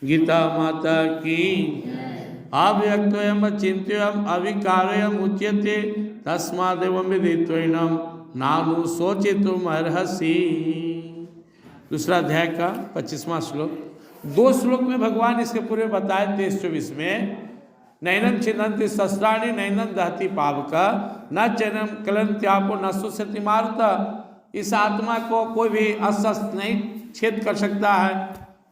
गीता माता की। अव्यक्तोऽयम् अचिन्त्योऽयम् अविकार्योऽयम् उच्यते तस्मादेवं विदित्वैनं नानुशोचितुम् अर्हसि। दूसरा अध्याय का 25वां श्लोक। 2 श्लोक में भगवान इसके पूरे बताए 23-24 में। नैनं छिन्दन्ति शस्त्राणि नैनं दहति पावक न चैनं क्लेदन्ति आपो न शुष्यति मारुतः। इस आत्मा को कोई भी अस्त्र नहीं छेद कर सकता है,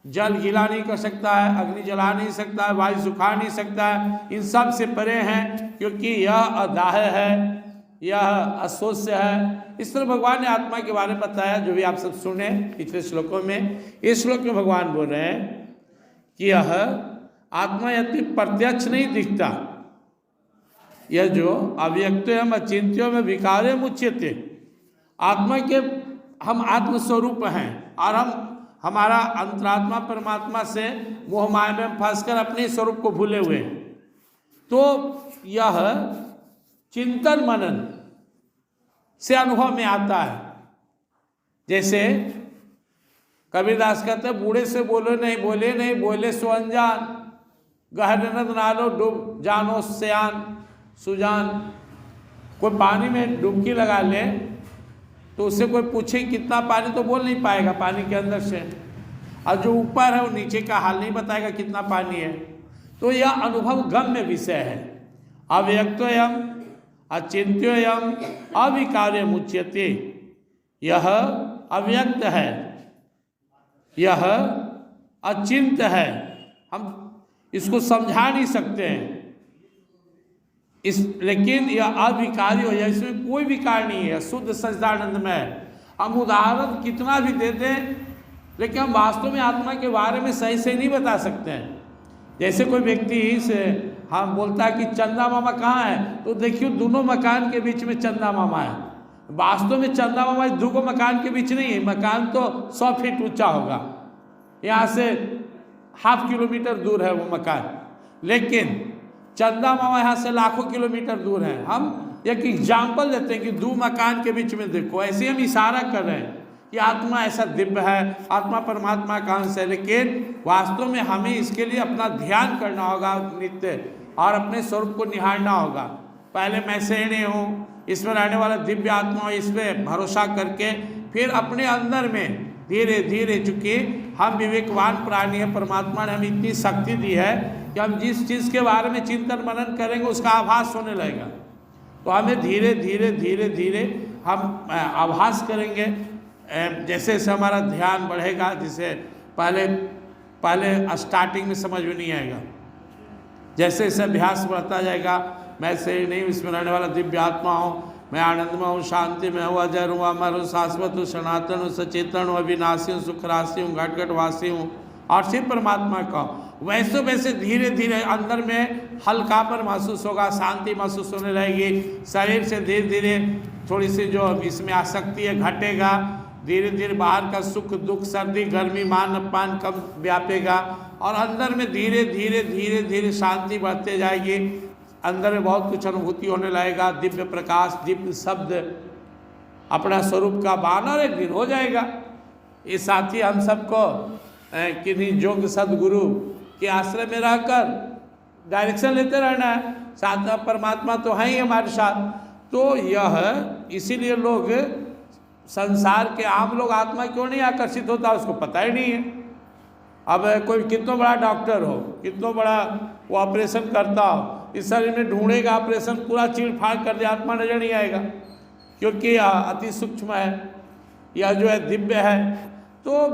जल गीला नहीं कर सकता है, अग्नि जला नहीं सकता है, वायु सुखा नहीं सकता है, इन सब से परे हैं, क्योंकि यह अदाह है, यह अशोष्य है। इस तरह भगवान ने आत्मा के बारे में बताया, जो भी आप सब सुने पिछले श्लोकों में। इस श्लोक में भगवान बोल रहे हैं कि यह आत्मा यदि प्रत्यक्ष नहीं दिखता, यह जो अव्यक्तोऽयम् अचिन्त्योऽयम् विकार्योऽयम् उच्यते, आत्मा के हम आत्मस्वरूप हैं और हमारा अंतरात्मा परमात्मा से मोह माया में फंसकर अपने स्वरूप को भूले हुए हैं। तो यह चिंतन मनन से अनुभव में आता है। जैसे कबीरदास कहते हैं, बूढ़े से बोले नहीं बोले सो अनजान, गहरे नद नालो डूब जानो सयान सुजान। कोई पानी में डुबकी लगा ले तो उससे कोई पूछे कितना पानी, तो बोल नहीं पाएगा पानी के अंदर से, और जो ऊपर है वो नीचे का हाल नहीं बताएगा कितना पानी है। तो यह अनुभव गम्य विषय है। अव्यक्तोऽयम् अचिन्त्योऽयम् अविकार्योऽयम् उच्यते, यह अव्यक्त है, यह अचिंत्य है, हम इसको समझा नहीं सकते हैं। लेकिन यह अविकारी हो, इसमें कोई विकार नहीं है, शुद्ध सच्चिदानंद में है। हम उदाहरण कितना भी दे दें, लेकिन हम वास्तव में आत्मा के बारे में सही से नहीं बता सकते हैं। जैसे कोई व्यक्ति से हम बोलता है कि चंदा मामा कहाँ है, तो देखिए दोनों मकान के बीच में चंदा मामा है। वास्तव में चंदा मामा 2 मकान के बीच नहीं है, मकान तो 100 फीट ऊंचा होगा, यहाँ से ½ किलोमीटर दूर है वो मकान, लेकिन चंदा मामा यहाँ से लाखों किलोमीटर दूर है। हम एक एग्जाम्पल देते हैं कि 2 मकान के बीच में देखो, ऐसे हम इशारा कर रहे हैं कि आत्मा ऐसा दिव्य है, आत्मा परमात्मा का अंश है। लेकिन वास्तव में हमें इसके लिए अपना ध्यान करना होगा नित्य, और अपने स्वरूप को निहारना होगा। पहले मैं से नहीं हूँ, इसमें रहने वाला दिव्य आत्मा, इस पर भरोसा करके फिर अपने अंदर में धीरे धीरे, चूँकि हम विवेकवान प्राणी हैं, परमात्मा ने हमें इतनी शक्ति दी है कि हम जिस चीज़ के बारे में चिंतन मनन करेंगे उसका आभास होने लगेगा। तो हमें धीरे धीरे धीरे धीरे हम आभास करेंगे। जैसे जैसे हमारा ध्यान बढ़ेगा, जिसे पहले स्टार्टिंग में समझ में नहीं आएगा, जैसे जैसे अभ्यास बढ़ता जाएगा, मैं से नहीं इसमें रहने वाला दिव्य आत्मा हूँ, मैं आनंद में हूँ, शांति में हूँ, अजर हूँ, अमर हूँ, शाश्वत हूँ, सनातन हूँ, सचेतन हूँ, अविनाशी हूँ, सुखराशि हूँ, घट घट वासी हूँ, और सिर्फ परमात्मा का। वैसे वैसे धीरे धीरे अंदर में हल्कापन महसूस होगा, शांति महसूस होने लगेगी। शरीर से धीरे धीरे थोड़ी सी जो इसमें आसक्ति है घटेगा, धीरे धीरे बाहर का सुख दुख सर्दी गर्मी मान अपमान कम व्यापेगा, और अंदर में धीरे धीरे धीरे धीरे शांति बढ़ते जाएगी। अंदर में बहुत कुछ अनुभूति होने लगेगा, दिव्य प्रकाश, दिव्य शब्द, अपना स्वरूप का भान एक दिन हो जाएगा। ये साथी हम सबको किन्हीं योग्य सदगुरु के आश्रय में रहकर डायरेक्शन लेते रहना है। साथ में परमात्मा तो है ही हमारे साथ। तो यह इसीलिए लोग, संसार के आम लोग आत्मा क्यों नहीं आकर्षित होता, उसको पता ही नहीं है। अब कोई कितना बड़ा डॉक्टर हो, कितना बड़ा वो ऑपरेशन करता हो, इस शरीर में ढूंढेगा ऑपरेशन, पूरा चीड़ फाड़ कर दे, आत्मा नजर नहीं आएगा, क्योंकि यह अति सूक्ष्म है, यह जो है दिव्य है। तो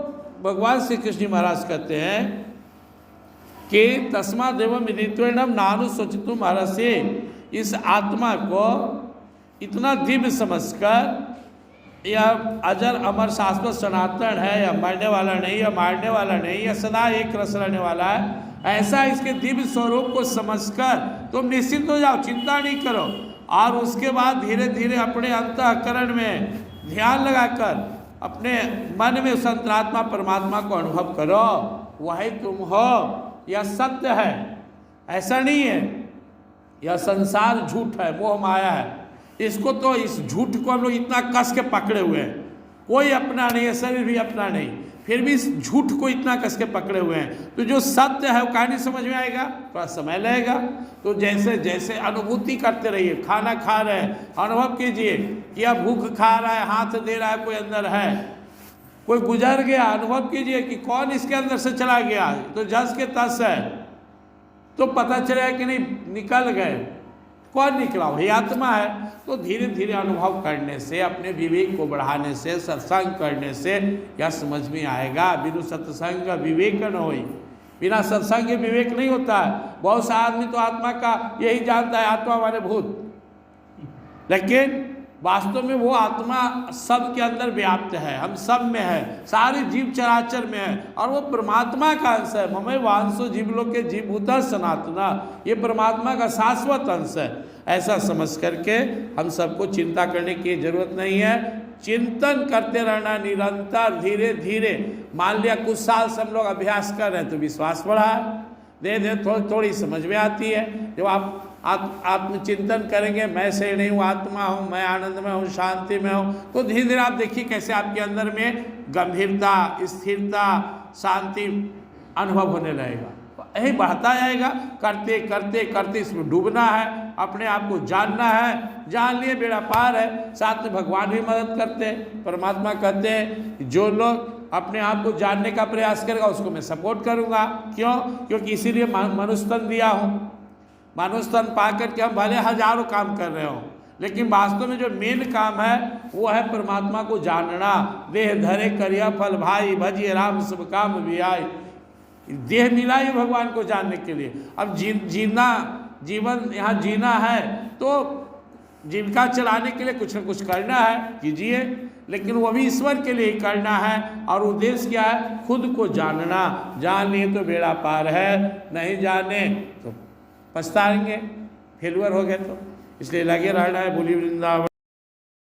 भगवान श्री कृष्ण जी महाराज कहते हैं कि तस्मा देवम विदित्वैनं नानुशोचितुम् अर्हसि। इस आत्मा को इतना दिव्य समझकर, यह अजर अमर शाश्वत सनातन है, यह मरने वाला नहीं, यह मारने वाला नहीं, यह सदा एक रस रहने वाला है, ऐसा इसके दिव्य स्वरूप को समझकर तुम निश्चिंत हो जाओ, चिंता नहीं करो। और उसके बाद धीरे धीरे अपने अंतःकरण में ध्यान लगाकर अपने मन में उस अंतरात्मा परमात्मा को अनुभव करो, वही तुम हो, यह सत्य है, ऐसा नहीं है। यह संसार झूठ है, मोह माया है। इसको तो, इस झूठ को हम लोग इतना कस के पकड़े हुए हैं, कोई अपना नहीं है, शरीर भी अपना नहीं, फिर भी इस झूठ को इतना कस के पकड़े हुए हैं। तो जो सत्य है वो कहानी समझ में आएगा, थोड़ा समय लगेगा। तो जैसे जैसे अनुभूति करते रहिए, खाना खा रहे हैं अनुभव कीजिए कि अब भूख खा रहा है, हाथ दे रहा है, कोई अंदर है, कोई गुजर गया, अनुभव कीजिए कि कौन इसके अंदर से चला गया, तो जस के तस है। तो पता चलेगा कि नहीं निकल गए, कौन निकला, वही आत्मा है। तो धीरे धीरे अनुभव करने से, अपने विवेक को बढ़ाने से, सत्संग करने से यह समझ में आएगा। बिनु सत्संग विवेक न होई, बिना सत्संग के विवेक नहीं होता है। बहुत सा आदमी तो आत्मा का यही जानता है, आत्मा माने भूत, लेकिन वास्तव में वो आत्मा सब के अंदर व्याप्त है, हम सब में है, सारे जीव चराचर में है, और वो परमात्मा का अंश है। ममय वांसो जीवलोक के जीवभूत सनातना, ये परमात्मा का शाश्वत अंश है। ऐसा समझ करके हम सबको चिंता करने की जरूरत नहीं है, चिंतन करते रहना निरंतर, धीरे धीरे। मान लिया कुछ साल से हम लोग अभ्यास कर रहे हैं तो विश्वास बढ़ा है, धीरे धीरे थोड़ी समझ में आती है। जब आप आत्मचिंतन करेंगे, मैं से नहीं हूँ, आत्मा हूँ, मैं आनंद में हूँ, शांति में हूँ, तो धीरे धीरे आप देखिए कैसे आपके अंदर में गंभीरता, स्थिरता, शांति अनुभव होने लगेगा। यही बढ़ता जाएगा। करते करते करते इसमें डूबना है, अपने आप को जानना है, जान लिए बेड़ा पार है। साथ में भगवान भी मदद करते हैं। परमात्मा कहते हैं जो लोग अपने आप को जानने का प्रयास करेगा उसको मैं सपोर्ट करूँगा। क्यों? क्योंकि इसीलिए मनुष्य तन दिया हूँ। मनुष्य तन पा करके हम भले हजारों काम कर रहे हो, लेकिन वास्तव में जो मेन काम है वो है परमात्मा को जानना। देह धरे करिया फल भाई, भजिए राम सब काम भी आए। देह मिला ही भगवान को जानने के लिए। अब जीवन यहाँ जीना है तो जीविका चलाने के लिए कुछ न कुछ करना है, कीजिए, लेकिन वो भी ईश्वर के लिए ही करना है। और उद्देश्य क्या है? खुद को जानना। जान लिए तो बेड़ा पार है, नहीं जाने तो पछताएंगे, फेलुअर हो गए तो। इसलिए लगे रहना है। बोली वृंदावन।